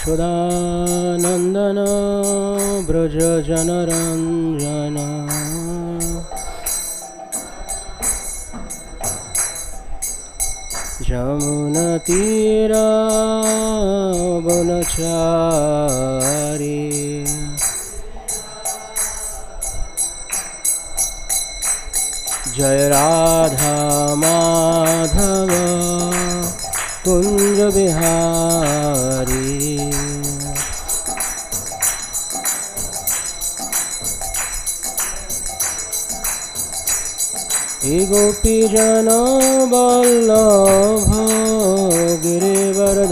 यशोदानन्दन व्रजजनरञ्जन यमुनतीरावनचारी जय राधा माधव कुंज बिहारी हे गोपीजन वल्लभ गिरिवरधारी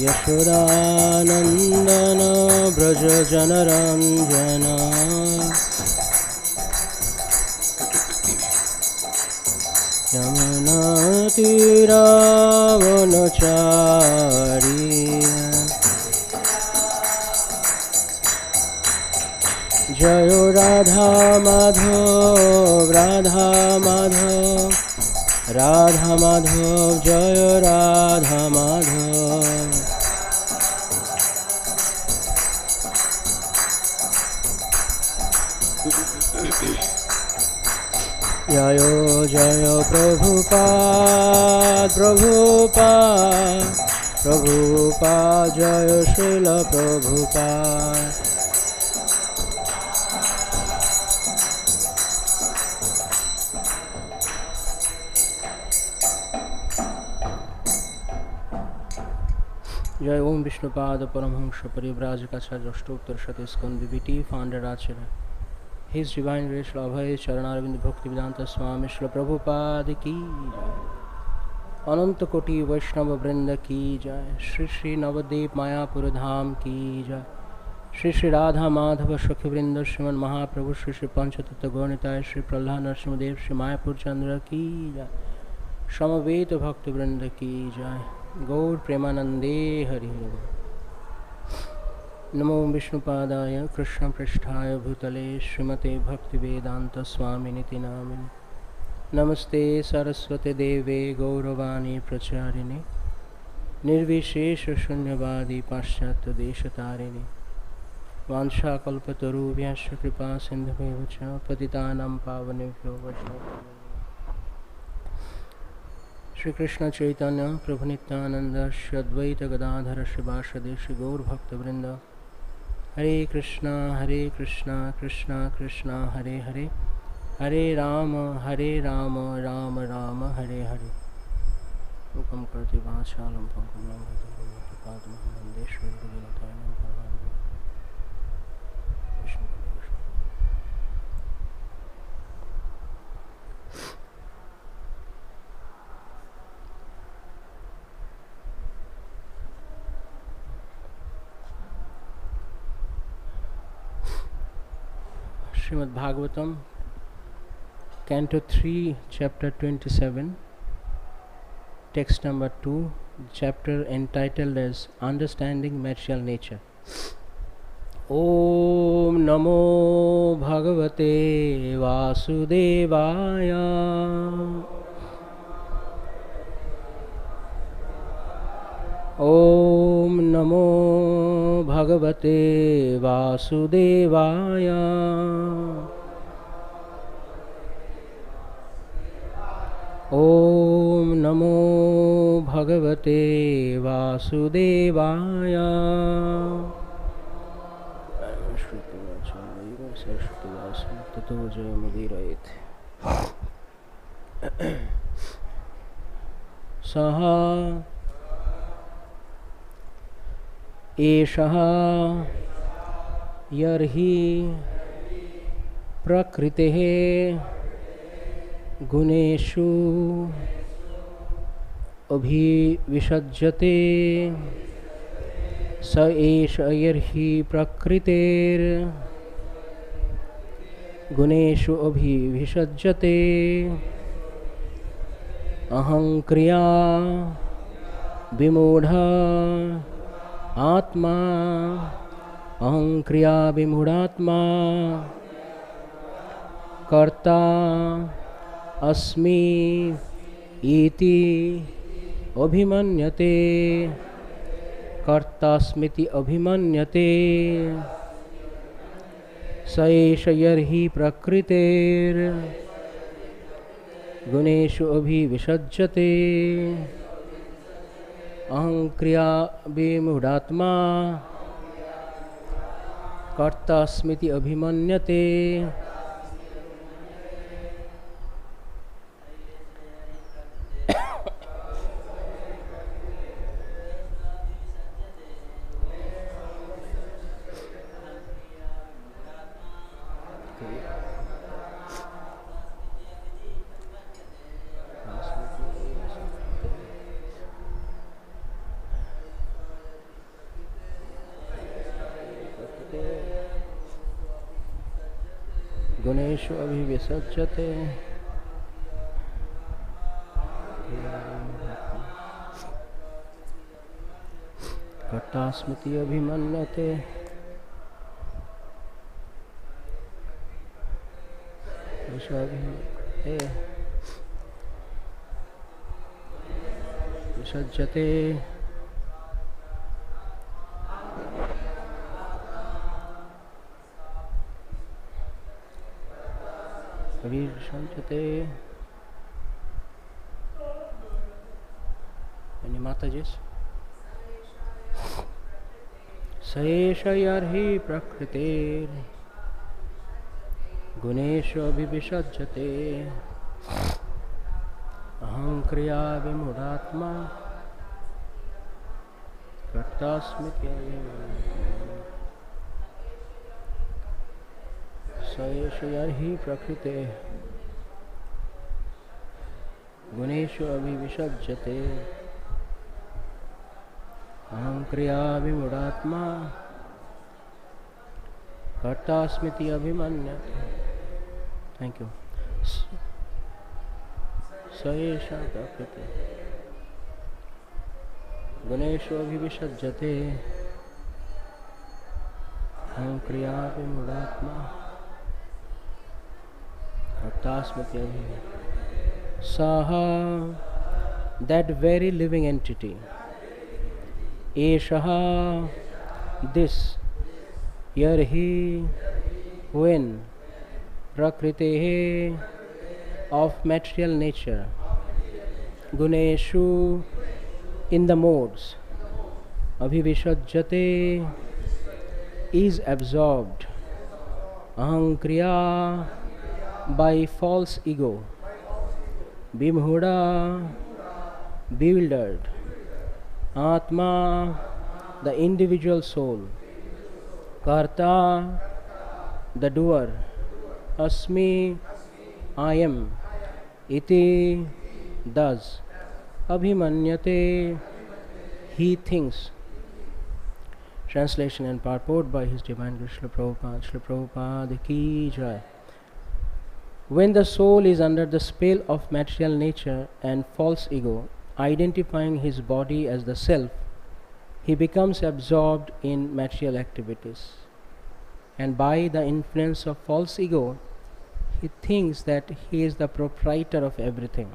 यशोदानन्दन व्रज जनरञ्जन यमुनातीरावनचारी जय राधा माधव राधा माधव राधा माधव जय राधा माधव जय जय प्रभुपाद प्रभुपाद प्रभुपाद जय श्रील प्रभुपाद जय ओम विष्णुपाद परमहंस परिव्राजकाचार्य अष्टोत्तर शतस्कंद विभूति फाउंडेड आचार्य His Divine Grace Abhay Charanarvind Bhakti Vedanta Swami Shri Prabhupada ki jai Ananta Koti Vaishnava Vrinda ki jai Shri Shri Navadev Mayapur Dham ki jai Shri Shri Radha Madhava Shakhi Vrinda Shriman Mahaprabhu Shri Shri Panchatattva Gaunitai Shri Prahlad Narasimhadev Shri Mayapur Chandra ki jai Samaveta Bhakti Vrinda ki jai Gaur Premanande Hari Hari नमो विष्णुपादाय कृष्ण पृष्ठाय भूतले श्रीमते भक्तिवेदांत स्वामिनिति नामिने नमस्ते सरस्वती देवे गौरवाणी प्रचारिणे निर्विशेष शून्यवादी पाश्चात्य देशतारिणे वाञ्छाकल्पतरुभ्यश्च कृपा सिन्धुभ्यः च पतितानां पावनेभ्यो वैष्णवेभ्यो श्री कृष्ण चैतन्य प्रभु नित्यानंद श्री अद्वैत गदाधर श्रीवासदि श्री गौर भक्तवृंद हरे कृष्णा कृष्णा कृष्णा हरे हरे हरे राम राम राम हरे हरे मुखम करते वाचालं पंकजं लंघयते Srimad Bhagavatam, Canto 3, Chapter 27, Text number 2, chapter entitled as Understanding Material Nature. Om Namo Bhagavate Vasudevaya. Om Namo Bhagavate Vasudevaya. Om Namo Bhagavate Vasudevaya. Tato Jayamudirayate. Saha eṣaḥ yarhi prakṛteḥ guṇeṣu abhiviṣajjate sa eṣaḥ yarhi prakṛter guṇeṣu abhiviṣajjate ahaṅkriyā-vimūḍhātmā ātmā ahaṅkriyā-vimūḍhātmā kartā asmi iti abhimanyate kartāsmīty abhimanyate eṣaḥ yarhi prakṛter guṇeṣu abhiviṣajjate ahaṅkriyā-vimūḍhātmā kartāsmīty abhimanyate. guṇeṣu abhiviṣajjate kartāsmīty abhimanyate abhiviṣajjate abhiviṣajjate. Any Matajis? eṣaḥ yarhi prakṛter guṇeṣu abhiviṣajjate ahaṅkriyā-vimūḍhātmā kartāsmīty eṣaḥ yarhi prakṛter guṇeṣu abhiviṣajjate ahaṅkriyā-vimūḍhātmā kartāsmīty abhimanyate. Thank you. eṣaḥ prakṛter guṇeṣu abhiviṣajjate ahaṅkriyā-vimūḍhātmā kartāsmīty abhimanyate. Saha, that very living entity. eṣaḥ, this. Yarhi, when. prakṛteḥ, of material nature. guṇeṣu, in the modes. abhiviṣajjate, is absorbed. ahaṅkriyā, by false ego. vimūḍha, bewildered. ātmā, the individual soul. kartā, the doer. asmi, I am. iti, thus. abhimanyate, he thinks. Translation and purport by His Divine Grace Srila Prabhupada. Srila Prabhupada ki jai. When the soul is under the spell of material nature and false ego, identifying his body as the self, he becomes absorbed in material activities. And by the influence of false ego, he thinks that he is the proprietor of everything.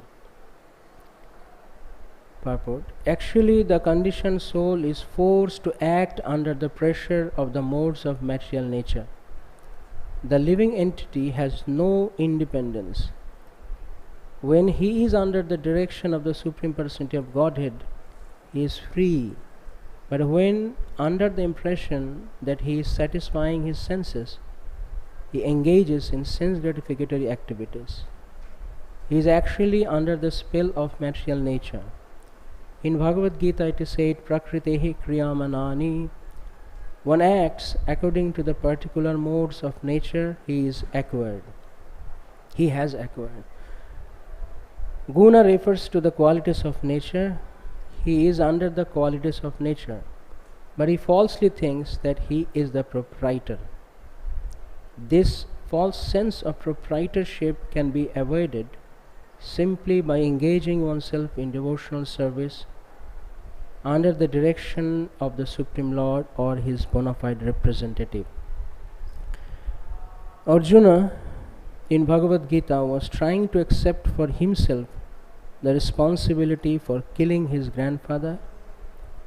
Purport. Actually, the conditioned soul is forced to act under the pressure of the modes of material nature. The living entity has no independence. When he is under the direction of the Supreme Personality of Godhead, he is free. But when under the impression that he is satisfying his senses, he engages in sense gratificatory activities. He is actually under the spell of material nature. In Bhagavad-gītā it is said, prakṛteḥ kriyamāṇāni. One acts according to the particular modes of nature he is acquired. He has acquired. Guṇa refers to the qualities of nature. He is under the qualities of nature, but he falsely thinks that he is the proprietor. This false sense of proprietorship can be avoided simply by engaging oneself in devotional service under the direction of the Supreme Lord or his bona fide representative. Arjuna, in Bhagavad-gītā was trying to accept for himself the responsibility for killing his grandfather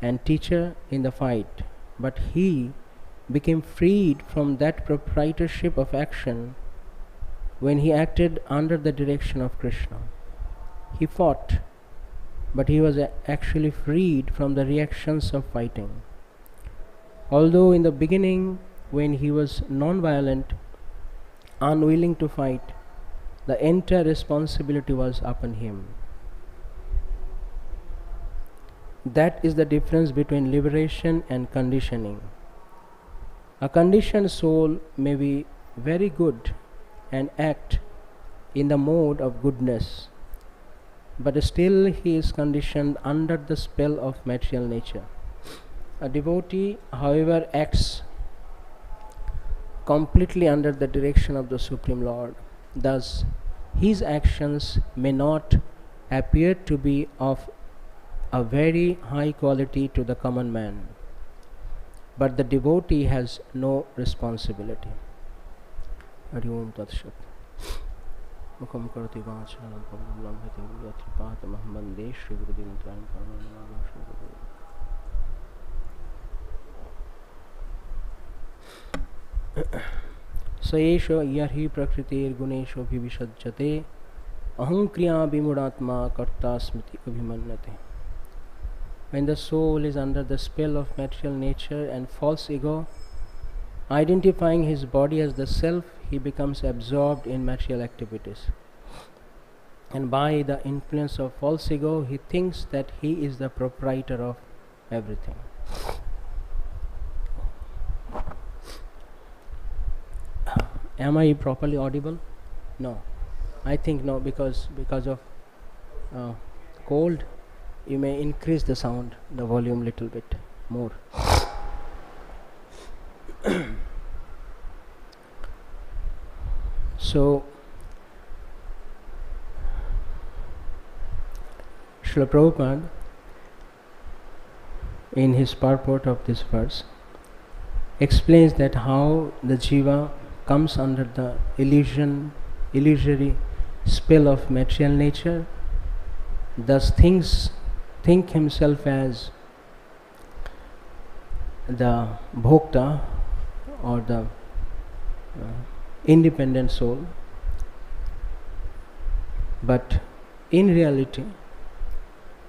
and teacher in the fight, but he became freed from that proprietorship of action when he acted under the direction of Krishna. He fought, but he was actually freed from the reactions of fighting. Although in the beginning, when he was non-violent, unwilling to fight, the entire responsibility was upon him. That is the difference between liberation and conditioning. A conditioned soul may be very good and act in the mode of goodness, but still he is conditioned under the spell of material nature. A devotee, however, acts completely under the direction of the Supreme Lord. Thus, his actions may not appear to be of a very high quality to the common man, but the devotee has no responsibility. Hari Om Tat Sat. Mukham karoti vācālam pavadam hati yatripātamaham vande Shri Gurudevam Trayam Paramānamam Shri Gurudevam. Sa eṣaḥ yarhi prakṛter guṇeṣu abhiviṣajjate ahaṅkriyā-vimūḍhātmā kartāsmīty abhimanyate. When the soul is under the spell of material nature and false ego, identifying his body as the self, he becomes absorbed in material activities. And by the influence of false ego, he thinks that he is the proprietor of everything. Am I properly audible? No. I think no, because of cold. You may increase the sound, the volume little bit more. So, Srila Prabhupada, in his purport of this verse, explains that how the jiva comes under the illusory spell of material nature, thus think himself as the bhokta or the independent soul, but in reality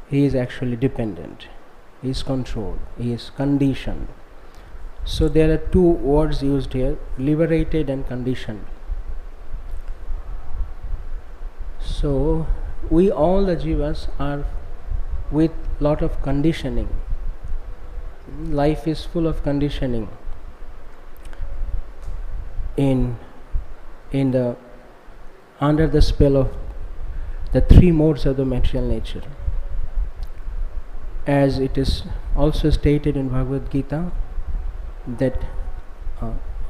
he is actually dependent, he is controlled, he is conditioned. So there are two words used here, liberated and conditioned. So we all the jivas are with lot of conditioning. Life is full of conditioning under the spell of the three modes of the material nature. As it is also stated in Bhagavad-gītā that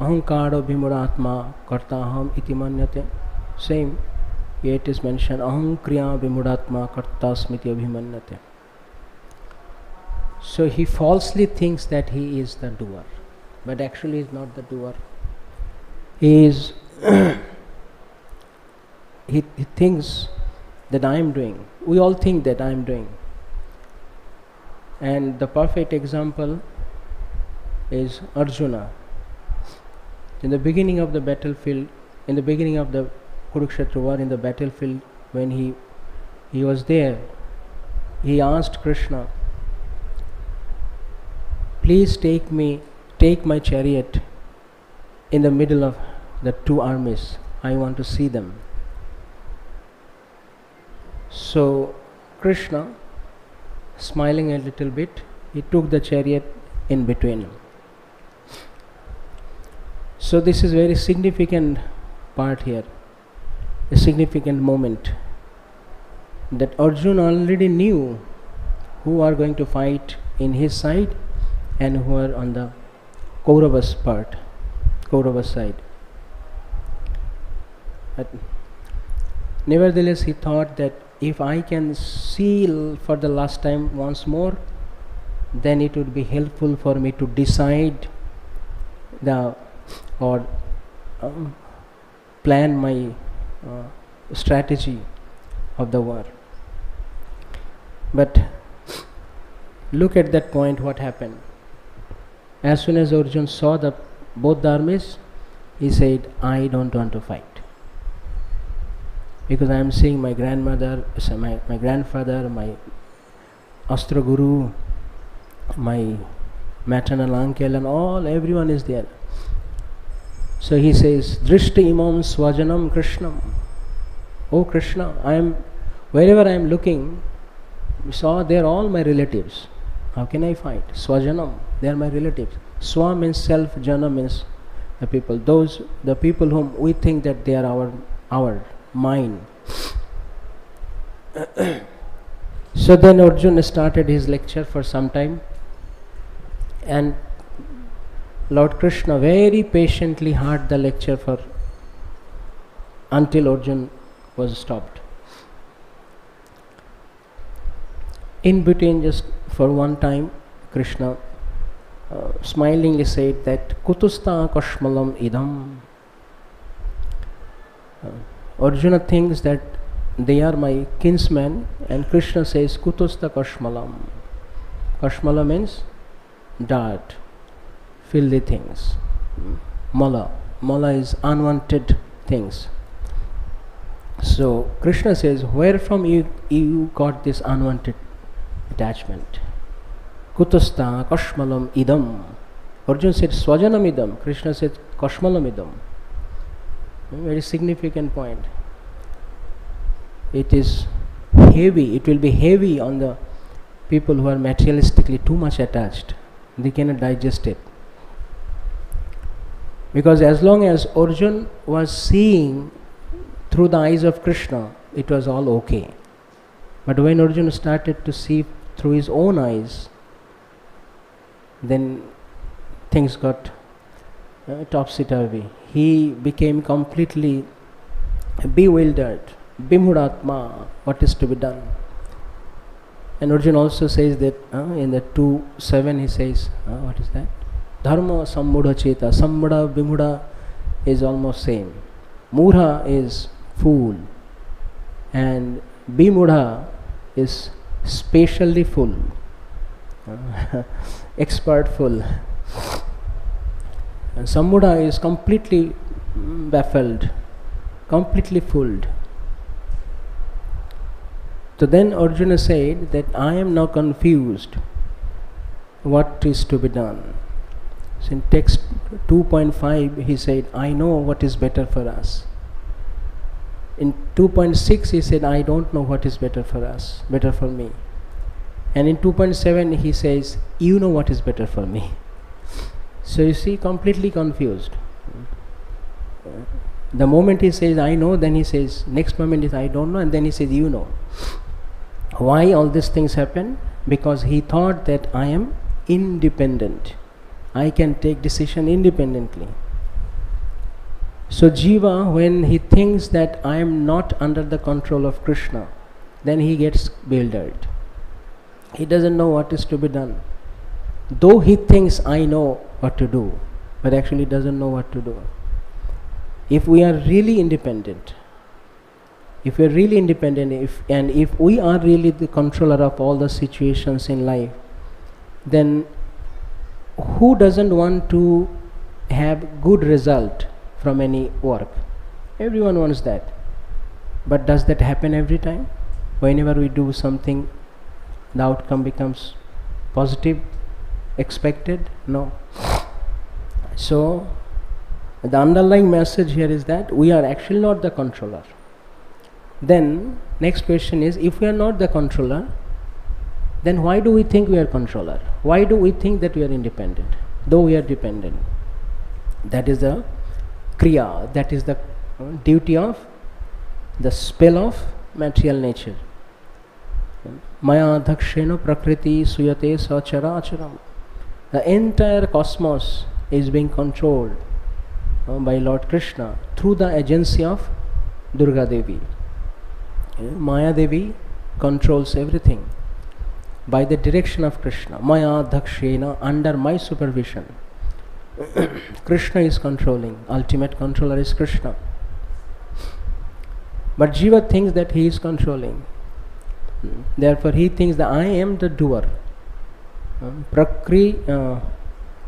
ahaṅkriyā-vimūḍhātmā kartāham iti manyate. Same, here it is mentioned ahaṅkriyā-vimūḍhātmā kartāsmīty abhimanyate. So he falsely thinks that he is the doer, but actually is not the doer. He is he thinks that I am doing. We all think that I am doing. And the perfect example is Arjuna. In the beginning of the battlefield, in the beginning of the Kurukshetra war, in the battlefield, when he was there, he asked Krishna, please take my chariot in the middle of the two armies. I want to see them. So Krishna, smiling a little bit, he took the chariot in between them. So this is very significant part here, a significant moment, that Arjuna already knew who are going to fight in his side and who are on the Kaurava's side. But nevertheless, he thought that if I can see for the last time once more, then it would be helpful for me to decide plan my strategy of the war. But look at that point, what happened. As soon as Arjuna saw both the armies, he said, I don't want to fight. Because I am seeing my grandmother, my grandfather, my Astra Guru, my maternal uncle and everyone is there. So he says, Drishti imam swajanam Krishnam. Oh Krishna, wherever I am looking, they are all my relatives. How can I fight? Swajanam, they are my relatives. Swa means self, jana means the people. The people whom we think that they are our mine. So then Arjuna started his lecture for some time, and Lord Krishna very patiently heard the lecture until Arjuna was stopped. In between, just for one time, Krishna smilingly said that Kutusta Kashmalam Idam. Arjuna thinks that they are my kinsmen, and Krishna says Kutusta Kashmalam. Kashmala means dirt, filthy things. Mala is unwanted things. So Krishna says, where from you got this unwanted attachment? Kutusta Kashmalam Idam. Arjuna said Swajanam Idam. Krishna said Kashmalam Idam. Very significant point. It is heavy. It will be heavy on the people who are materialistically too much attached. They cannot digest it. Because as long as Arjuna was seeing through the eyes of Krishna, it was all okay. But when Arjuna started to see through his own eyes, then things got topsy-turvy. He became completely bewildered. Vimūḍhātmā, what is to be done? And Arjuna also says that in the 2:7 he says, what is that? Dharma sammudha cheta. Sammudha, vimudha is almost same. Mudha is fool, and vimudha is spatially full, expert full. And sammudha is completely baffled, completely fooled. So then Arjuna said that I am now confused. What is to be done? So in text 2.5 he said, I know what is better for us. In 2.6 he said, I don't know what is better for us, better for me. And in 2.7 he says, you know what is better for me. So you see, completely confused. The moment he says, I know, then he says, next moment is, I don't know, and then he says, you know. Why all these things happen? Because he thought that I am independent. I can take decision independently. So Jiva, when he thinks that I am not under the control of Krishna, then he gets bewildered. He doesn't know what is to be done. Though he thinks I know what to do, but actually doesn't know what to do. If we are really independent, if we are really independent, if we are really the controller of all the situations in life, then who doesn't want to have good result from any work? Everyone wants that. But does that happen every time? Whenever we do something, the outcome becomes positive, expected? No. So the underlying message here is that we are actually not the controller. Then next question is, if we are not the controller, then why do we think we are controller? Why do we think that we are independent, though we are dependent? That is the kriya, that is the duty of the spell of material nature. Maya dhakshena prakriti suyate sachara acharam. The entire cosmos is being controlled by Lord Krishna through the agency of Durga Devi. Maya Devi controls everything by the direction of Krishna. Maya dhakshena, under my supervision. Krishna is controlling. Ultimate controller is Krishna. But Jiva thinks that he is controlling. Therefore he thinks that I am the doer.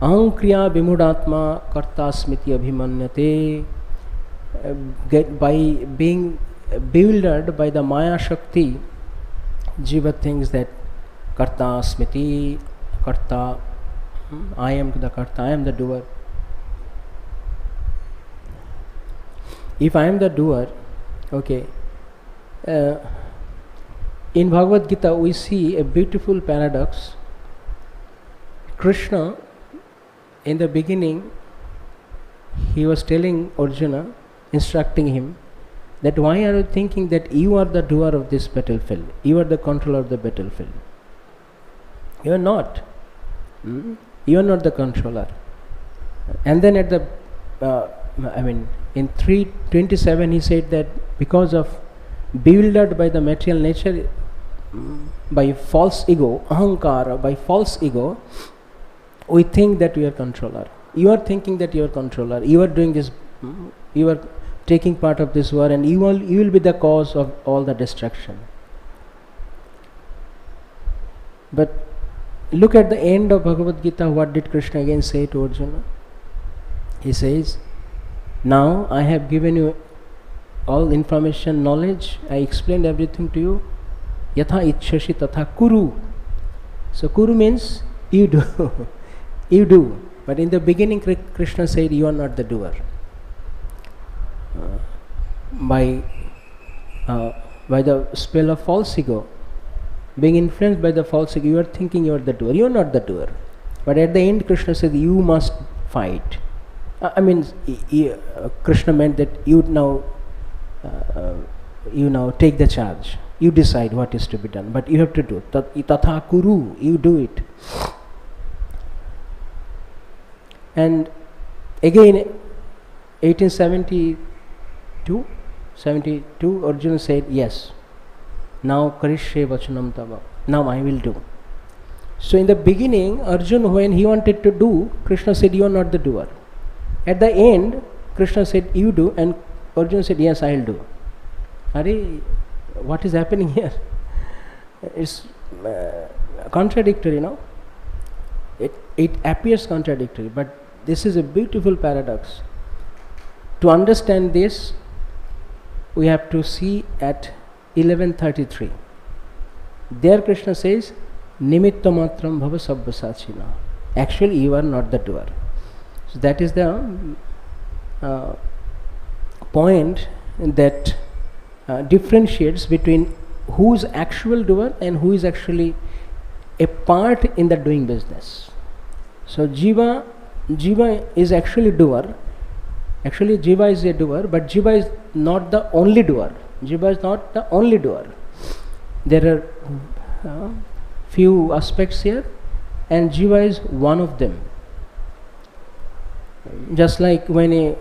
ahaṅkriyā-vimūḍhātmā kartāsmīty abhimanyate. By being bewildered by the Maya Shakti, Jiva thinks that kartāsmīty, kartā, I am the kartā, I am the doer. If I am the doer, okay, in Bhagavad-gītā we see a beautiful paradox. Krishna, in the beginning, he was telling Arjuna, instructing him, that why are you thinking that you are the doer of this battlefield? You are the controller of the battlefield. You are not. You are not the controller. And then at the, in 3:27 he said that because of bewildered by the material nature, by false ego, ahaṅkriyā, by false ego, we think that we are controller. You are thinking that you are controller. You are doing this. You are taking part of this war, and you will be the cause of all the destruction. But look at the end of Bhagavad-gītā. What did Krishna again say to Arjuna? He says, now I have given you all information, knowledge. I explained everything to you. Yatha ichchashi tatha kuru. So kuru means you do. You do. But in the beginning Krishna said you are not the doer. By the spell of false ego, being influenced by the false ego, you are thinking you are the doer. You are not the doer. But at the end Krishna said you must fight. Krishna meant that you now take the charge. You decide what is to be done, but you have to do. Tatha kuru, you do it. And again, 1872, Arjuna said, yes, now karishye vachanam tava, now I will do. So in the beginning, Arjuna, when he wanted to do, Krishna said, you are not the doer. At the end, Krishna said, you do, and Arjuna said, yes, I will do. What is happening here? It's contradictory, no? It appears contradictory, but this is a beautiful paradox. To understand this, we have to see at 1133. There Krishna says, Nimitta matram bhava sabbasachina. Actually, you are not the doer. So that is the point that differentiates between who is actual doer and who is actually a part in the doing business. So Jiva is actually doer. Actually Jiva is a doer, but Jiva is not the only doer. Jiva is not the only doer. There are few aspects here, and Jiva is one of them. Just like when a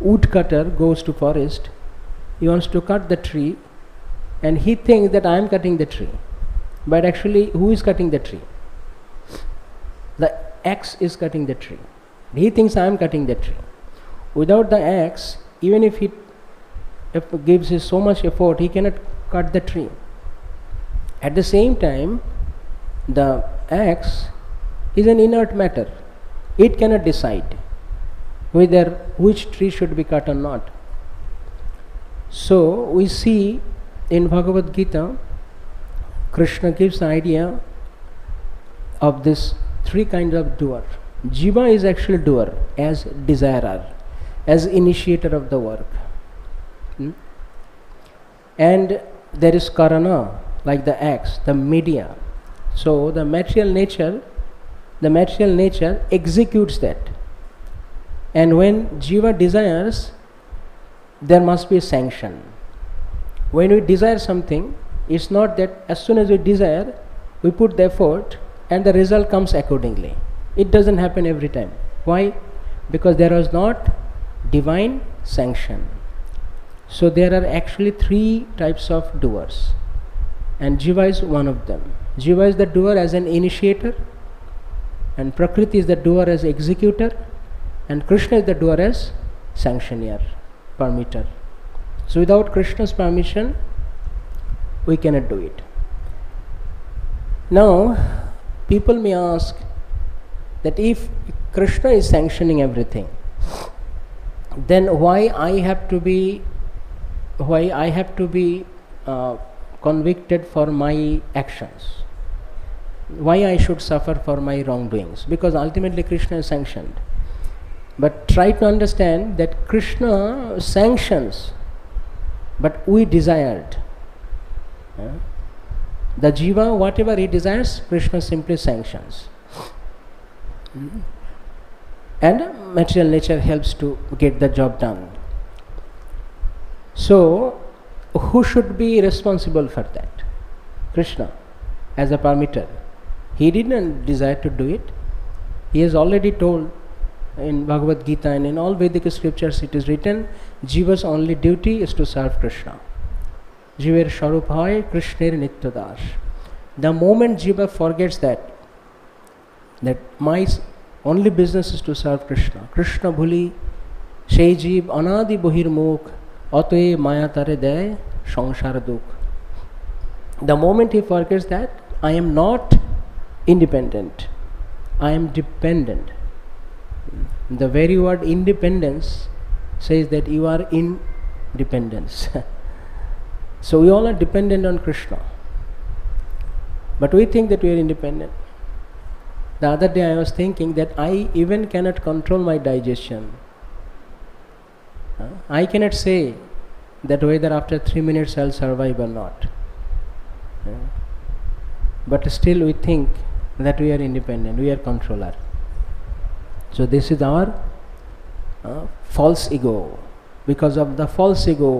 woodcutter goes to forest, he wants to cut the tree, and he thinks that I am cutting the tree. But actually, who is cutting the tree? The axe is cutting the tree. He thinks I am cutting the tree. Without the axe, even if he gives his so much effort, he cannot cut the tree. At the same time, the axe is an inert matter. It cannot decide whether which tree should be cut or not. So we see in Bhagavad-gītā, Krishna gives the idea of this three kinds of doer. Jiva is actually doer, as desirer, as initiator of the work. And there is karana, like the axe, the media. So the material nature executes that. And when Jiva desires, there must be a sanction. When we desire something, it's not that as soon as we desire, we put the effort and the result comes accordingly. It doesn't happen every time. Why? Because there was not divine sanction. So there are actually three types of doers, and Jiva is one of them. Jiva is the doer as an initiator, and Prakriti is the doer as executor, and Krishna is the doer as sanctioner, permitter. So without Krishna's permission, we cannot do it. Now, people may ask that if Krishna is sanctioning everything, then why I have to be convicted for my actions? Why I should suffer for my wrongdoings? Because ultimately Krishna is sanctioned. But try to understand that Krishna sanctions, but we desired. The jiva, whatever he desires, Krishna simply sanctions. And material nature helps to get the job done. So, who should be responsible for that? Krishna, as a permitter. He didn't desire to do it. He has already told in Bhagavad-gītā and in all Vedic scriptures it is written, Jiva's only duty is to serve Krishna. Jiver Sharup hoy Krishner Nitya Das. The moment Jiva forgets that my only business is to serve Krishna. Krishna bhuli সেই জীব অনাদি বহির্মুখ অতএ মায়া তারে দেয় সংসার দুঃখ. The moment he forgets that I am not independent, I am dependent. The very word independence says that you are independence. So we all are dependent on Krishna. But we think that we are independent. The other day I was thinking that I even cannot control my digestion. I cannot say that whether after 3 minutes I will survive or not. But still we think that we are independent, we are controller. So this is our false ego. Because of the false ego,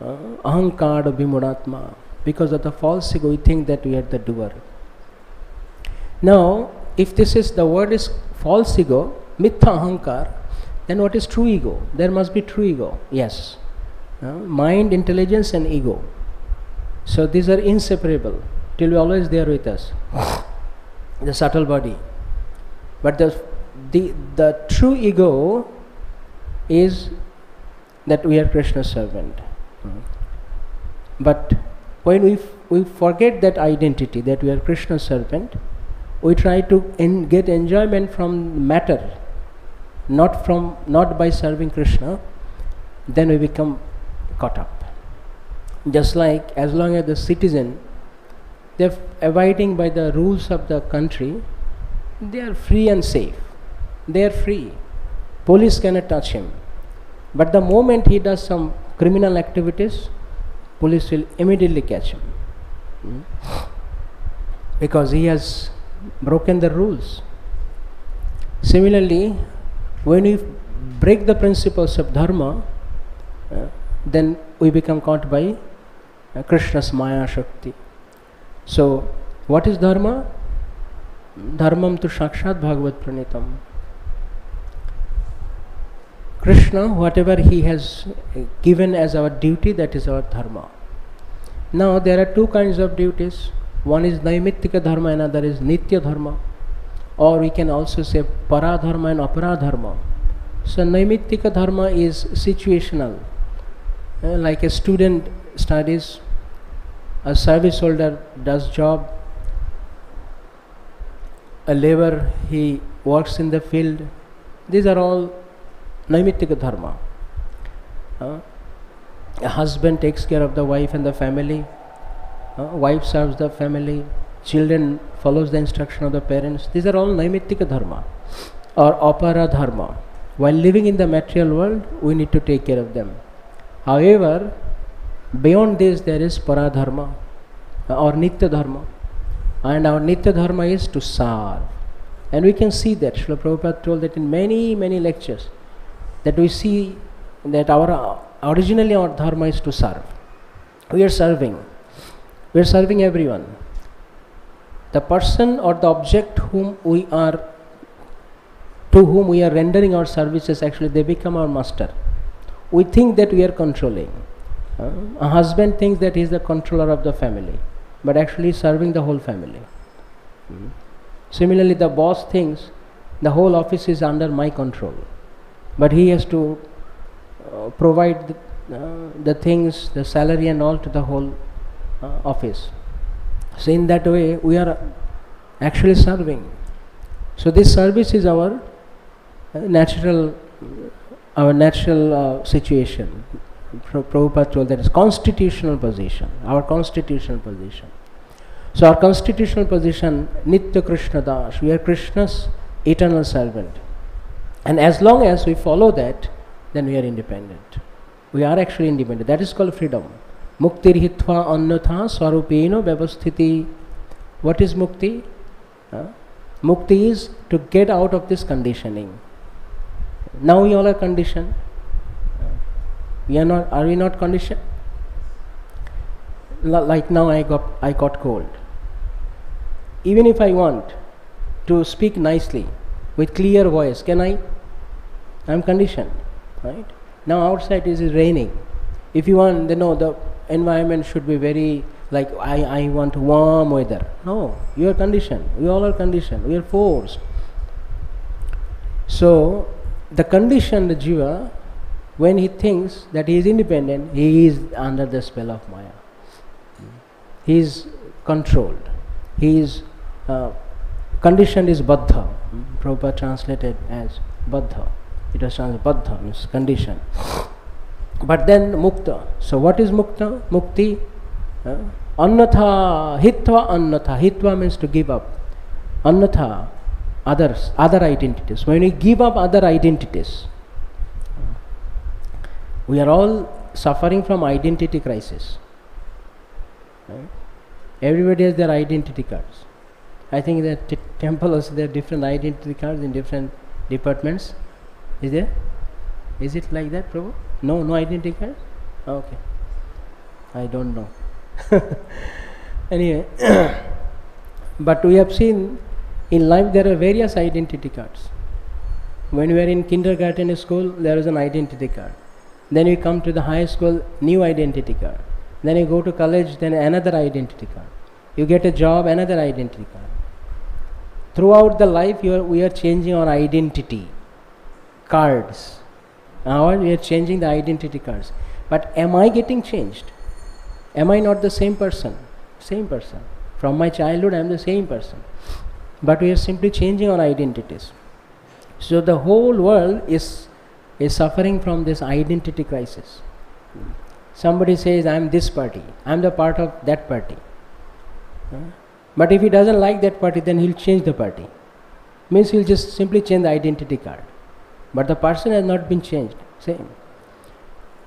ahaṅkriyā-vimūḍhātmā, because of the false ego we think that we are the doer. Now, if this is, the word is false ego, mithya ahaṅkar, then what is true ego? There must be true ego, yes. Mind, intelligence and ego. So these are inseparable, till we always there with us. The subtle body. But the true ego is that we are Krishna's servant. But when we forget that identity, that we are Krishna's servant, we try to get enjoyment from matter, not by serving Krishna, then we become caught up. Just like as long as the citizen, they are abiding by the rules of the country, they are free and safe. They are free. Police cannot touch him. But the moment he does some criminal activities, police will immediately catch him. Because he has broken the rules. Similarly, when we break the principles of dharma, then we become caught by Krishna's maya shakti. So, what is dharma? Dharmam tu sakshat bhagavat pranitam. Krishna, whatever he has given as our duty, that is our dharma. Now, there are two kinds of duties. One is naimittika dharma, another is nitya dharma. Or we can also say para dharma and apara dharma. So, naimittika dharma is situational. Like a student studies, a service holder does job, a laborer, he works in the field. These are all naimittika dharma. A husband takes care of the wife and the family. Wife serves the family. Children follows the instruction of the parents. These are all naimittika dharma or apara dharma. While living in the material world, we need to take care of them. However, beyond this there is para dharma or nitya dharma, and our nitya dharma is to serve. And we can see that Srila Prabhupada told that in many lectures, that we see that originally our dharma is to serve. We are serving everyone. The person or the object to whom we are rendering our services, actually they become our master. We think that we are controlling. A husband thinks that he is the controller of the family, but actually serving the whole family. Similarly, the boss thinks the whole office is under my control, but he has to provide the things, the salary and all to the whole office. So in that way we are actually serving. So this service is our natural situation. Prabhupada told that is constitutional position, our constitutional position. So our constitutional position, Nitya Krishna Das, we are Krishna's eternal servant. And as long as we follow that, then we are independent. We are actually independent. That is called freedom. Muktir hitva annatha swarupeno vyavasthiti. What is mukti? Mukti is to get out of this conditioning. Now we all are conditioned. Are we not conditioned? Like now I got cold. Even if I want to speak nicely with clear voice, can I? I am conditioned, right? Now outside it is raining. If you want, then no, the environment should be very like I want warm weather. No, you are conditioned. We all are conditioned. We are forced. So the conditioned jiva, when he thinks that he is independent, he is under the spell of Maya. He is controlled. He is conditioned is baddha. Prabhupada translated as baddha. It was translated baddha, means conditioned. But then mukta. So what is mukta? Mukti. Annatha, hitva annatha. Hitva means to give up. Annatha, others, other identities. When we give up other identities, we are all suffering from identity crisis. Right? Everybody has their identity cards. I think that temple also there are different identity cards in different departments. Is there? Is it like that, Prabhu? No identity cards? Okay. I don't know. Anyway, but we have seen in life there are various identity cards. When we are in kindergarten school, there is an identity card. Then we come to the high school, new identity card. Then you go to college, then another identity card. You get a job, another identity card. Throughout the life, we are changing our identity cards. Now we are changing the identity cards. But am I getting changed? Am I not the same person? Same person. From my childhood, I am the same person. But we are simply changing our identities. So the whole world is suffering from this identity crisis. Somebody says, I am this party, I am the part of that party. But if he doesn't like that party, then he'll change the party. Means he'll just simply change the identity card. But the person has not been changed. Same.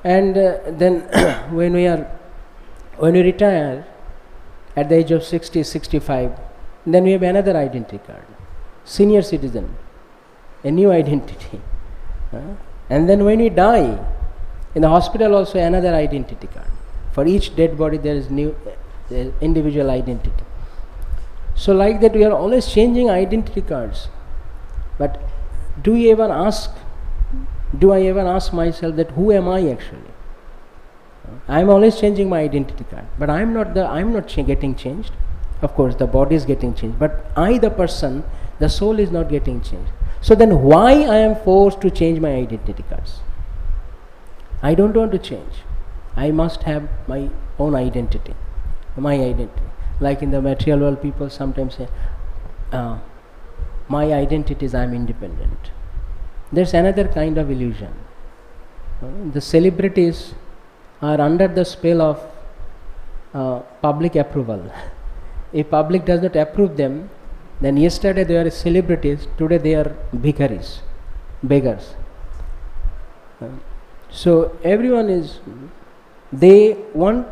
And then when we retire at the age of 60, 65, then we have another identity card. Senior citizen, a new identity. And then when we die, in the hospital also another identity card. For each dead body there is new individual identity. So like that we are always changing identity cards. But do I ever ask myself that who am I actually? I am always changing my identity card, but I am not getting changed. Of course the body is getting changed, but I, the person, the soul is not getting changed. So then why I am forced to change my identity cards? I don't want to change. I must have my own identity, my identity. Like in the material world, people sometimes say, my identity is I am independent. There's another kind of illusion. The celebrities are under the spell of public approval. If public does not approve them, then yesterday they are celebrities, today they are bhikaris, beggars. So everyone is, they want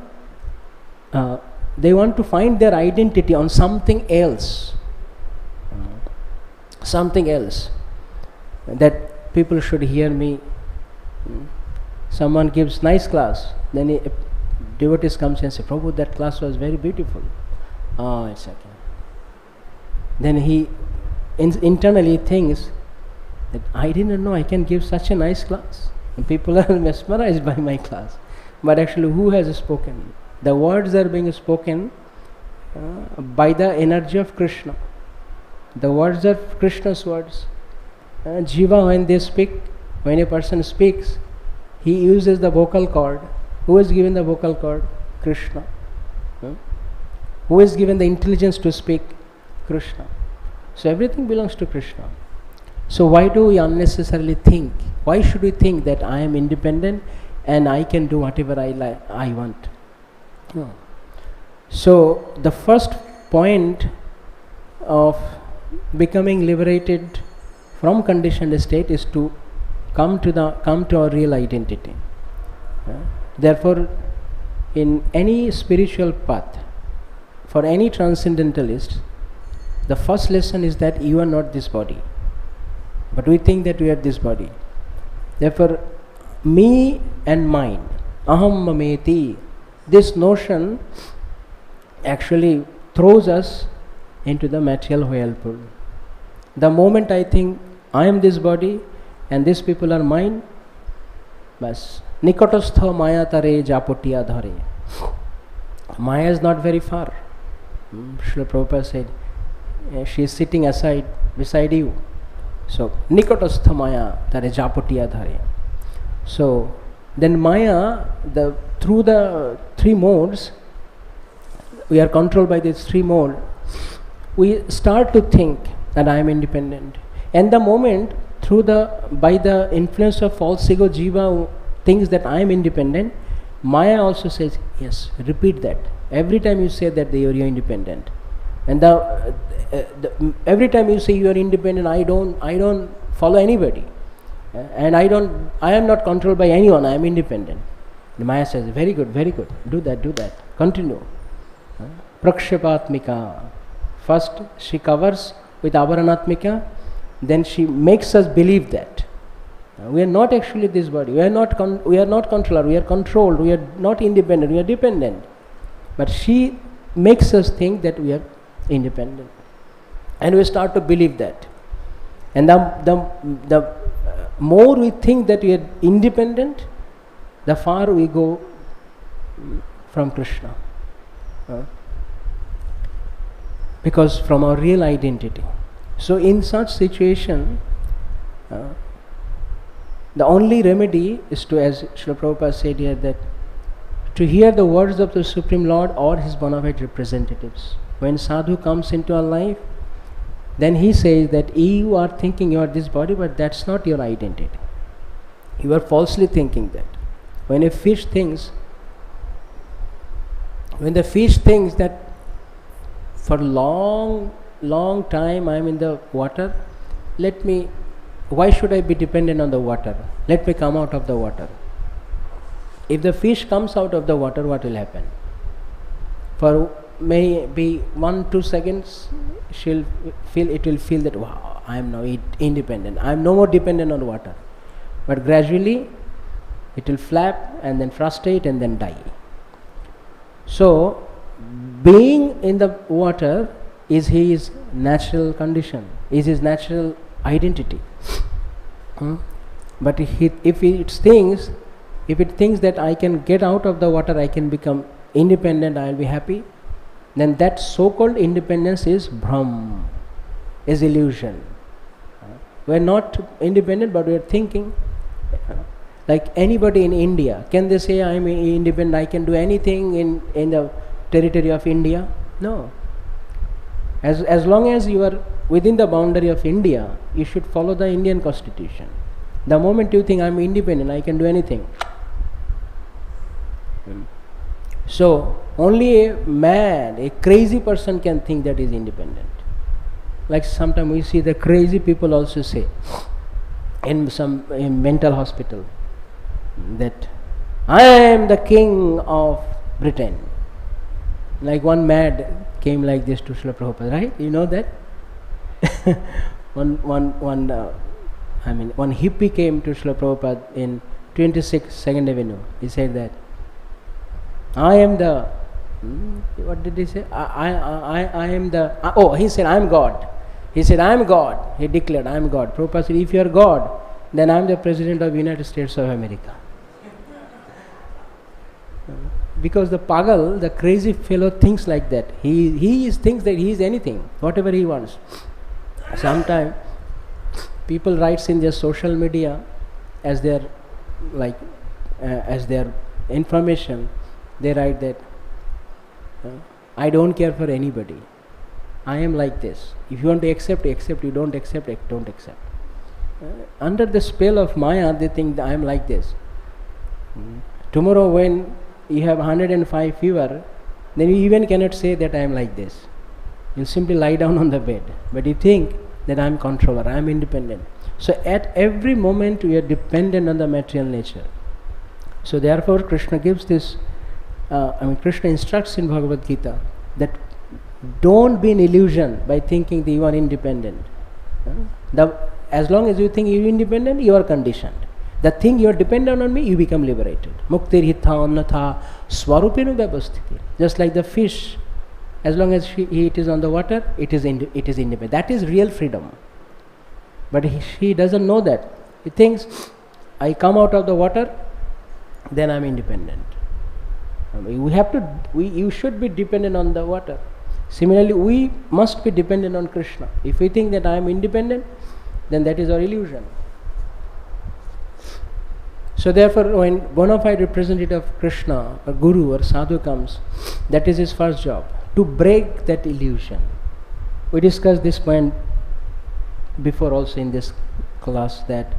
to find their identity on something else. Something else. That people should hear me. Someone gives nice class, then a devotee comes and says, Prabhu, that class was very beautiful. Oh, it's okay. Then he internally thinks that I didn't know I can give such a nice class. And people are mesmerized by my class. But actually who has spoken? The words are being spoken by the energy of Krishna. The words are Krishna's words. Jiva, when they speak, when a person speaks, he uses the vocal cord. Who is given the vocal cord? Krishna. Who is given the intelligence to speak? Krishna. So everything belongs to Krishna. So why do we unnecessarily think? Why should we think that I am independent and I can do whatever I want? No. So the first point of becoming liberated from conditioned state is to come to our real identity. Therefore, in any spiritual path, for any transcendentalist, the first lesson is that you are not this body, but we think that we are this body. Therefore, me and mine, ahaṅkriyā-vimūḍhātmā, this notion actually throws us into the material whirlpool. The moment I think I am this body and these people are mine, bas nikotastha maya tare japotiya dhare. Maya is not very far. Srila Prabhupada said, she is sitting beside you. So nikotastha maya tare japotiya dhare. So then Maya, through the three modes, we are controlled by these three modes. We start to think that I am independent, and the moment by the influence of false ego jiva thinks that I am independent, Maya also says yes. Repeat that every time you say that you are independent, and every time you say you are independent, I don't follow anybody. And I am not controlled by anyone, I am independent. The Maya says, very good, do that, continue. Prakṛteḥ. First she covers with avaranatmika, then she makes us believe that we are not actually this body, we are not controller, we are controlled, we are not independent, we are dependent. But she makes us think that we are independent, and we start to believe that. And the more we think that we are independent, the far we go from Krishna. Because from our real identity. So in such situation, the only remedy is to, as Srila Prabhupada said here, that to hear the words of the Supreme Lord or His bona fide representatives. When sadhu comes into our life, then he says that you are thinking you are this body, but that's not your identity. You are falsely thinking that. When the fish thinks that for long time I am in the water, why should I be dependent on the water? Let me come out of the water. If the fish comes out of the water, what will happen? For maybe 1-2 seconds, it will feel that, wow, I am now independent. I am no more dependent on water. But gradually, it will flap and then frustrate and then die. So, being in the water is his natural condition, is his natural identity. But if it thinks that I can get out of the water, I can become independent, I will be happy, then that so-called independence is Brahm, is illusion. We are not independent, but we are thinking. Like anybody in India, can they say I am independent, I can do anything in the territory of India? No. As long as you are within the boundary of India, you should follow the Indian constitution. The moment you think I am independent, I can do anything. So, only a mad, a crazy person can think that he is independent. Like sometimes we see the crazy people also say in mental hospital that I am the king of Britain. Like one mad came like this to Srila Prabhupada, right? You know that? one hippie came to Srila Prabhupada in 26 2nd Avenue. He said that I am the what did he say? I am the he said I am God. He said I am God. He declared I am God. Prabhupada said, if you are God, then I am the President of the United States of America. Because the pagal, the crazy fellow, thinks like that. He thinks that he is anything, whatever he wants. Sometimes people writes in their social media as their like as their information, they write that I don't care for anybody. I am like this. If you want to accept, accept. You don't accept, don't accept. Under the spell of Maya, they think that I am like this. Tomorrow when you have 105 fever, then you even cannot say that I am like this. You simply lie down on the bed. But you think that I am controller, I am independent. So at every moment we are dependent on the material nature. So therefore Krishna gives this, Krishna instructs in Bhagavad-gītā that don't be in illusion by thinking that you are independent. As long as you think you are independent, you are conditioned. The thing you are dependent on me, you become liberated. Muktir hitha annatha swarupenu vyavasthiti. Just like the fish, as long as it is on the water, it is independent. That is real freedom. But he doesn't know that. He thinks, I come out of the water, then I am independent. You should be dependent on the water. Similarly, we must be dependent on Krishna. If we think that I am independent, then that is our illusion. So therefore, when bona fide representative of Krishna, or Guru or Sadhu comes, that is his first job, to break that illusion. We discussed this point before also in this class, that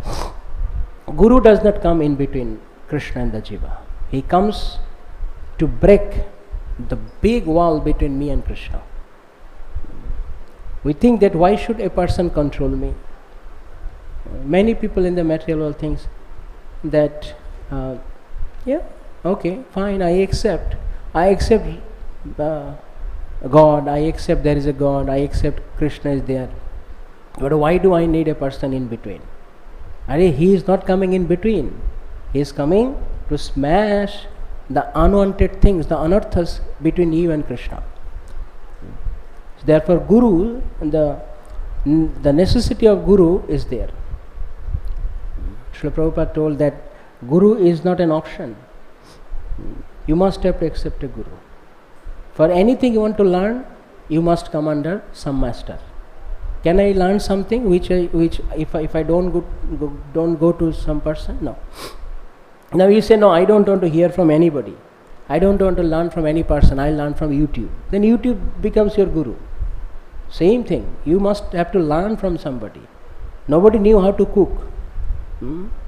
Guru does not come in between Krishna and the Jiva. He comes to break the big wall between me and Krishna. We think that why should a person control me? Many people in the material world thinks that okay, fine, I accept God, I accept there is a God, I accept Krishna is there. But why do I need a person in between? He is not coming in between. He is coming to smash the unwanted things, the anarthas between you and Krishna. Therefore, Guru, the necessity of Guru is there. Srila Prabhupada told that Guru is not an option. You must have to accept a Guru. For anything you want to learn, you must come under some master. Can I learn something which if I don't go to some person? No. Now you say, no, I don't want to hear from anybody. I don't want to learn from any person. I learn from YouTube. Then YouTube becomes your Guru. Same thing. You must have to learn from somebody. Nobody knew how to cook.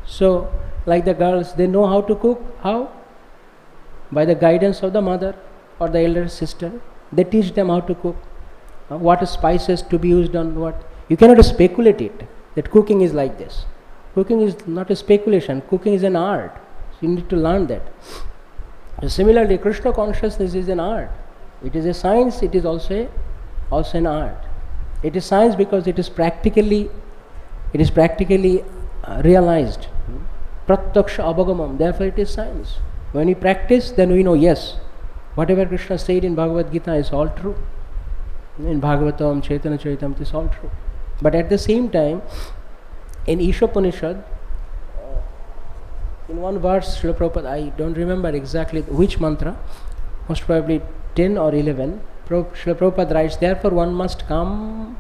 So, like the girls, they know how to cook. How? By the guidance of the mother or the elder sister. They teach them how to cook. What spices to be used on what. You cannot speculate it, that cooking is like this. Cooking is not a speculation. Cooking is an art. So you need to learn that. Similarly, Krishna consciousness is an art. It is a science, it is also an art. It is science because it is practically realized. Pratyaksha avagamam, therefore it is science. When we practice, then we know, yes, whatever Krishna said in Bhagavad-gītā is all true. In Bhagavatam, Chaitanya Charitamrita, it is all true. But at the same time, in Ishopanishad, in one verse, Srila Prabhupada, I don't remember exactly which mantra, most probably 10 or 11, Srila Prabhupada writes, therefore one must come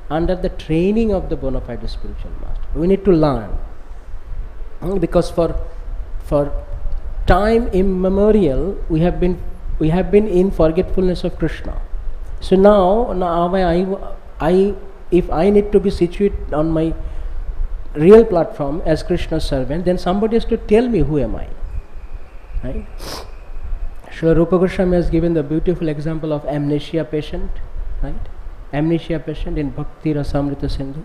under the training of the bona fide spiritual master. We need to learn. Because for time immemorial, we have been in forgetfulness of Krishna. So now if I need to be situated on my real platform as Krishna's servant, then somebody has to tell me who am I. Right? Srila Rupa Goswami has given the beautiful example of amnesia patient. Right? Amnesia patient in Bhakti Rasamrita Sindhu.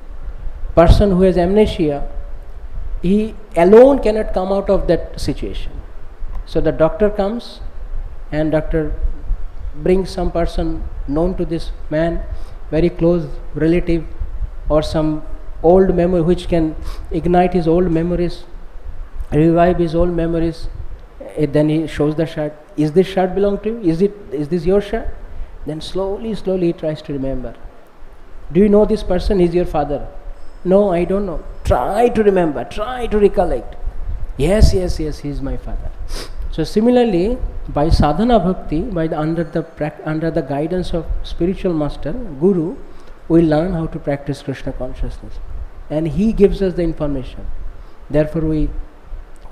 Person who has amnesia, he alone cannot come out of that situation. So the doctor comes and doctor brings some person known to this man, very close relative, or some old memory which can ignite his old memories, revive his old memories. Then he shows the shirt. Is this shirt belong to you? Is this your shirt? Then slowly he tries to remember. Do you know this person is your father? No, I don't know. Try to remember, try to recollect. Yes, he is my father. So similarly, by sadhana bhakti, under the guidance of spiritual master, Guru, we learn how to practice Krishna consciousness. And he gives us the information. Therefore we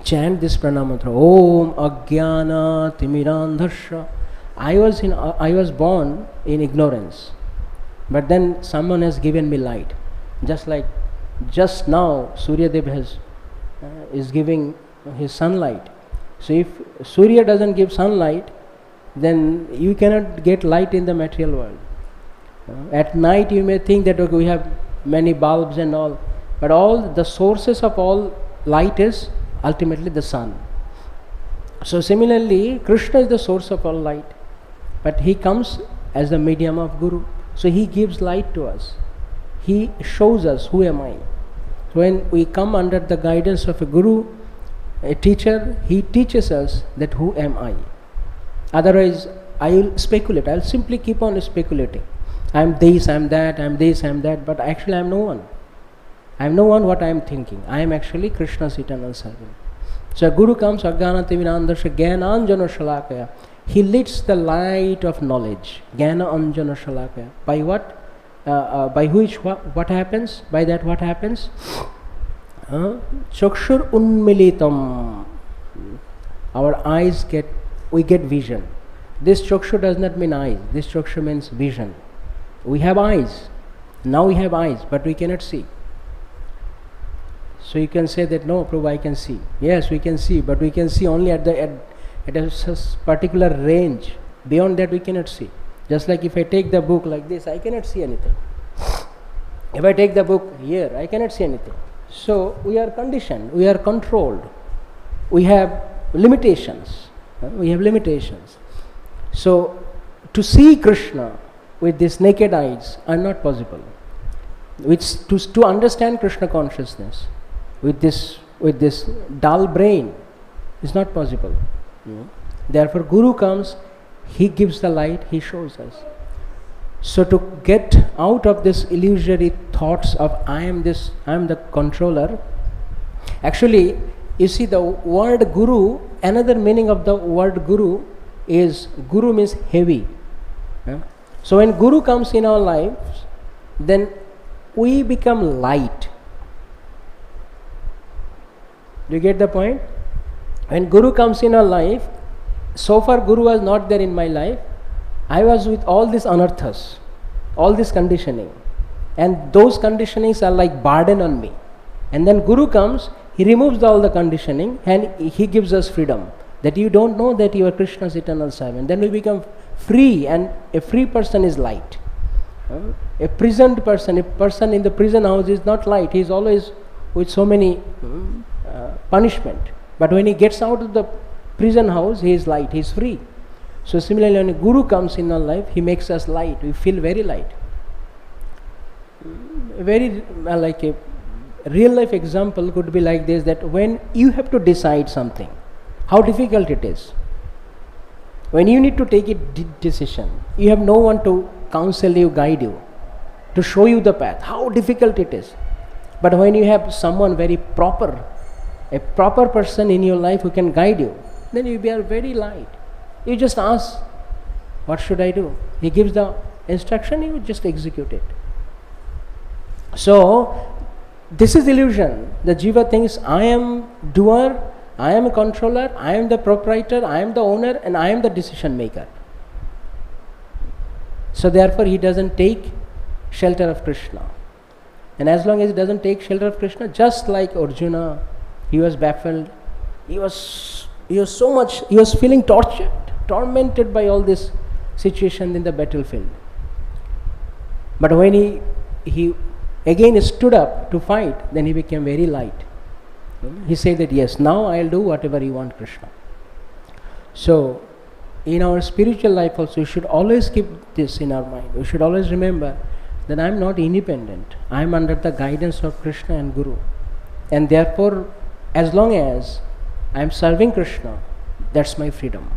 chant this pranam mantra. Om Ajnana Timirandhasya. I was born in ignorance, but then someone has given me light. Just now Surya Dev is giving his sunlight. So if Surya doesn't give sunlight, then you cannot get light in the material world. At night you may think that okay, we have many bulbs and all, but all the sources of all light is ultimately the sun. So similarly, Krishna is the source of all light, but he comes as the medium of Guru. So he gives light to us. He shows us who am I. So when we come under the guidance of a Guru, a teacher, he teaches us that who am I. Otherwise, I will speculate. I will simply keep on speculating. I am this, I am that, I am this, I am that, but actually I am no one. I am no one what I am thinking. I am actually Krishna's eternal servant. So Guru comes, Ajnana Timirandhasya Jnana Anjana Shalakaya. He leads the light of knowledge. Jnana Anjana Shalakaya. By what? By which what happens? By that what happens? Chakshur Unmilitam. Our eyes we get vision. This Chakshur does not mean eyes. This Chakshur means vision. We have eyes. Now we have eyes, but we cannot see. So you can say that no, Prabhu, I can see. Yes, we can see, but we can see only at a particular range. Beyond that we cannot see. Just like if I take the book like this, I cannot see anything. If I take the book here, I cannot see anything. So we are conditioned, we are controlled. We have limitations. So to see Krishna with these naked eyes are not possible. To understand Krishna consciousness with this dull brain is not possible. Therefore Guru comes, he gives the light, he shows us. So to get out of this illusory thoughts of I am the controller, actually you see the word Guru, another meaning of the word Guru is, Guru means heavy. So when Guru comes in our lives, then we become light. Do you get the point? When Guru comes in our life, so far Guru was not there in my life. I was with all these anarthas, all this conditioning, and those conditionings are like burden on me. And then Guru comes, he removes all the conditioning and he gives us freedom. That you don't know that you are Krishna's eternal servant. Then we become free, and a free person is light. A prisoned person, a person in the prison house is not light. He is always with so many punishment. But when he gets out of the prison house, he is light, he is free. So similarly, when a Guru comes in our life, he makes us light. We feel very light. Very like a real life example could be like this, that when you have to decide something, how difficult it is. When you need to take a decision, you have no one to counsel you, guide you, to show you the path, how difficult it is. But when you have someone very proper, a proper person in your life who can guide you, then you are very light. You just ask, what should I do? He gives the instruction, you just execute it. So, this is illusion. The jiva thinks, I am doer, I am a controller, I am the proprietor, I am the owner, and I am the decision maker. So therefore he doesn't take shelter of Krishna. And as long as he doesn't take shelter of Krishna, just like Arjuna, he was baffled. He was feeling tortured, tormented by all this situation in the battlefield. But when he again stood up to fight, then he became very light. He said that yes, now I'll do whatever you want, Krishna. So in our spiritual life also, we should always keep this in our mind. We should always remember that I am not independent. I am under the guidance of Krishna and Guru. And therefore, as long as I am serving Krishna, that's my freedom.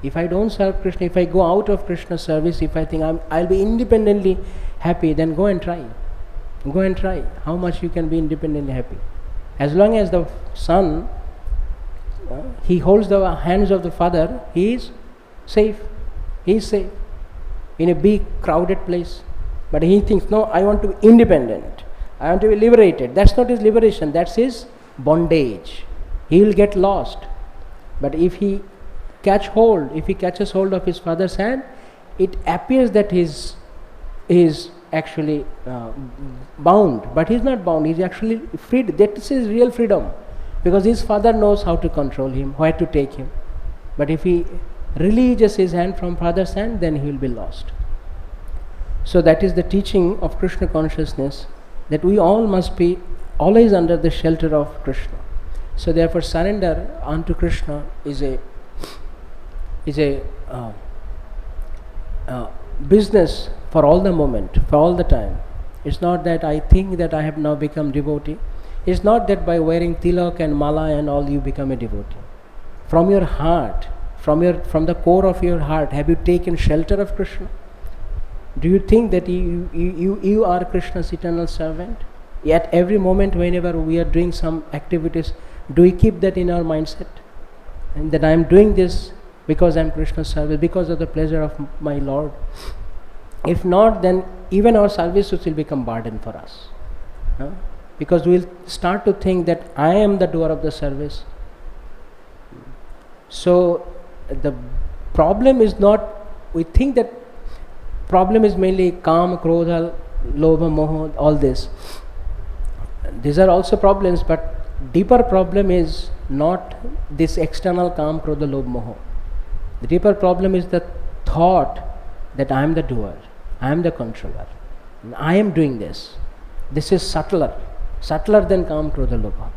If I don't serve Krishna, if I go out of Krishna's service, if I think I'll be independently happy, then go and try. Go and try how much you can be independently happy. As long as the son, he holds the hands of the father, he is safe. He is safe in a big crowded place. But he thinks, no, I want to be independent. I want to be liberated. That's not his liberation, that's his bondage. he will get lost. But if he catches hold of his father's hand, it appears that he is actually bound, but he is not bound, he is actually freed. That is his real freedom, because his father knows how to control him, where to take him. But if he releases his hand from father's hand, then he will be lost. So that is the teaching of Krishna consciousness, that we all must be always under the shelter of Krishna. So therefore surrender unto Krishna is a business for all the moment, for all the time. It's not that I think that I have now become devotee. It's not that by wearing tilak and mala and all you become a devotee. From your heart, from the core of your heart, have you taken shelter of Krishna? Do you think that you are Krishna's eternal servant? At every moment, whenever we are doing some activities, do we keep that in our mindset? And that I am doing this because I am Krishna's servant, because of the pleasure of my Lord. If not, then even our services will become burden for us. Because we will start to think that I am the doer of the service. So the problem is not, we think that problem is mainly kam, krodha, lobha, moha, all this. These are also problems, but deeper problem is not this external kam, krodha, lobha, moha. The deeper problem is the thought that I am the doer, I am the controller, I am doing this. This is subtler than kam, krodha, lobha.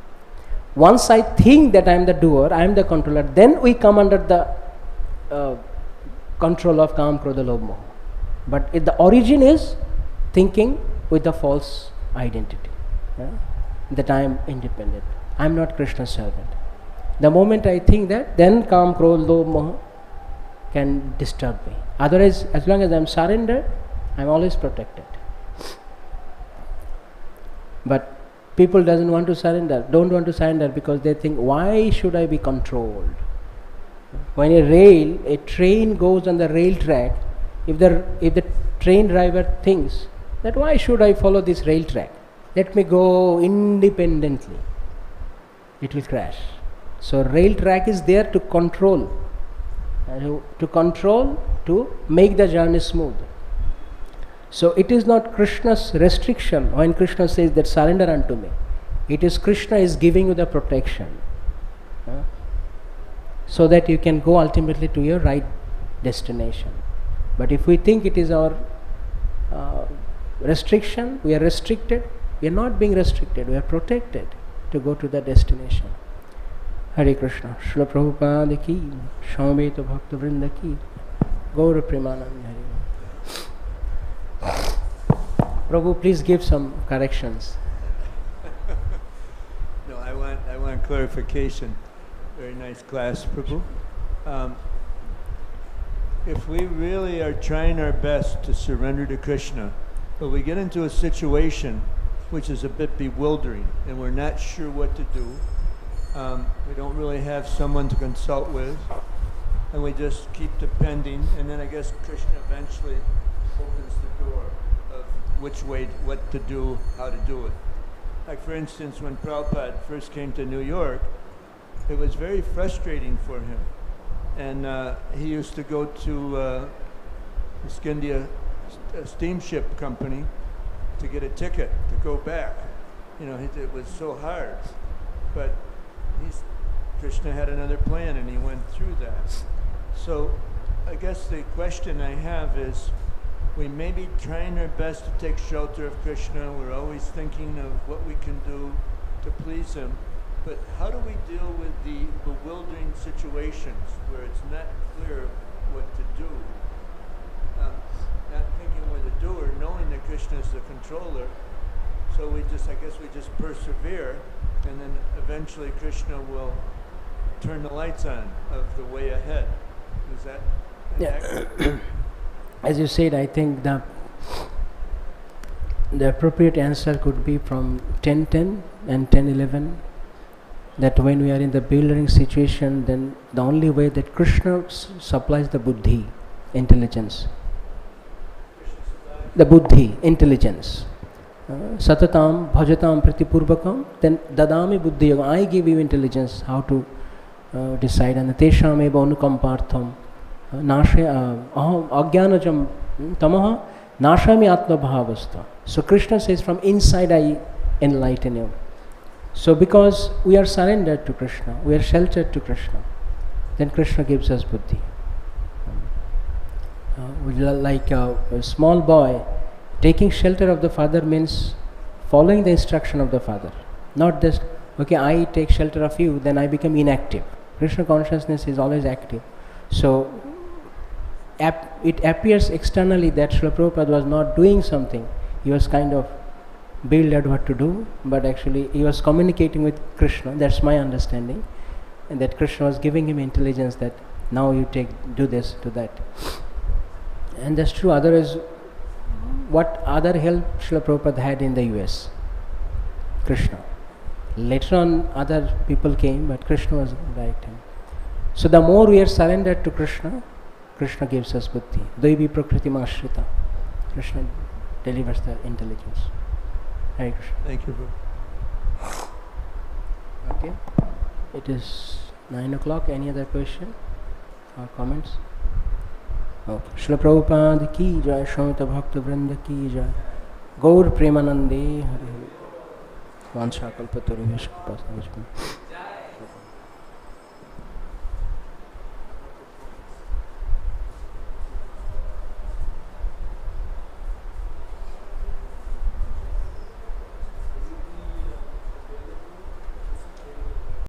Once I think that I am the doer, I am the controller, then we come under the control of kam, krodha, lobha, moha. But the origin is thinking with a false identity, that I am independent, I am not Krishna's servant. The moment I think that, then kam, krodha, lobha, moha can disturb me. Otherwise, as long as I am surrendered, I am always protected. But people don't want to surrender because they think, why should I be controlled? When a train goes on the rail track, if the train driver thinks that why should I follow this rail track? Let me go independently. It will crash. So rail track is there to control, to make the journey smooth. So it is not Krishna's restriction when Krishna says that surrender unto me. It is Krishna is giving you the protection, so that you can go ultimately to your right destination. But if we think it is our restriction, we are restricted. We are not being restricted, we are protected to go to the destination. Hare Krishna. Srila Prabhupada ki, Shambheta Bhakta Vrinda ki, Gaura Premanandi Hari. Prabhu, please give some corrections. No, I want clarification. Very nice class, Prabhu. If we really are trying our best to surrender to Krishna, but we get into a situation which is a bit bewildering and we're not sure what to do, we don't really have someone to consult with, and we just keep depending, and then I guess Krishna eventually opens the door of which way, what to do, how to do it. Like for instance, when Prabhupada first came to New York, it was very frustrating for him. And he used to go to the Scindia steamship company to get a ticket to go back. It was so hard. But Krishna had another plan and he went through that. So I guess the question I have is, we may be trying our best to take shelter of Krishna. We're always thinking of what we can do to please him. But how do we deal with the bewildering situations where it's not clear what to do? Not thinking we're the doer, knowing that Krishna is the controller. So I guess we just persevere, and then eventually Krishna will turn the lights on of the way ahead. Is that accurate? As you said, I think the appropriate answer could be from 10:10 and 10:11. That when we are in the bewildering situation, then the only way that Krishna supplies the buddhi, intelligence. The buddhi, intelligence. satatam bhajatam pratipurvakam, then dadami buddhi yoga, I give you intelligence how to decide. And tesham eva anukampartham ajnanajam tamaha nashami ātmā bhavastha. So Krishna says, from inside I enlighten you. So because we are surrendered to Krishna, we are sheltered to Krishna, then Krishna gives us buddhi. Like a small boy, taking shelter of the father means following the instruction of the father. Not just, okay, I take shelter of you, then I become inactive. Krishna consciousness is always active. So it appears externally that Srila Prabhupada was not doing something. He was kind of bewildered what to do, but actually he was communicating with Krishna. That's my understanding. And that Krishna was giving him intelligence that now you do this, do that. And that's true. Otherwise, what other help Srila Prabhupada had in the US? Krishna. Later on other people came, but Krishna was right hand. So the more we are surrendered to Krishna, Krishna gives us buddhi. Daivi prakriti mashrita. Krishna delivers the intelligence. Hare Krishna. Thank you, Prabhu. Okay. It is 9 o'clock. Any other question or comments? Okay. Srila Prabhupada ki jai, Shramata Bhakta Vrinda ki jai, Gaur Premanande Hare. Vancha kalpatarubhyascha.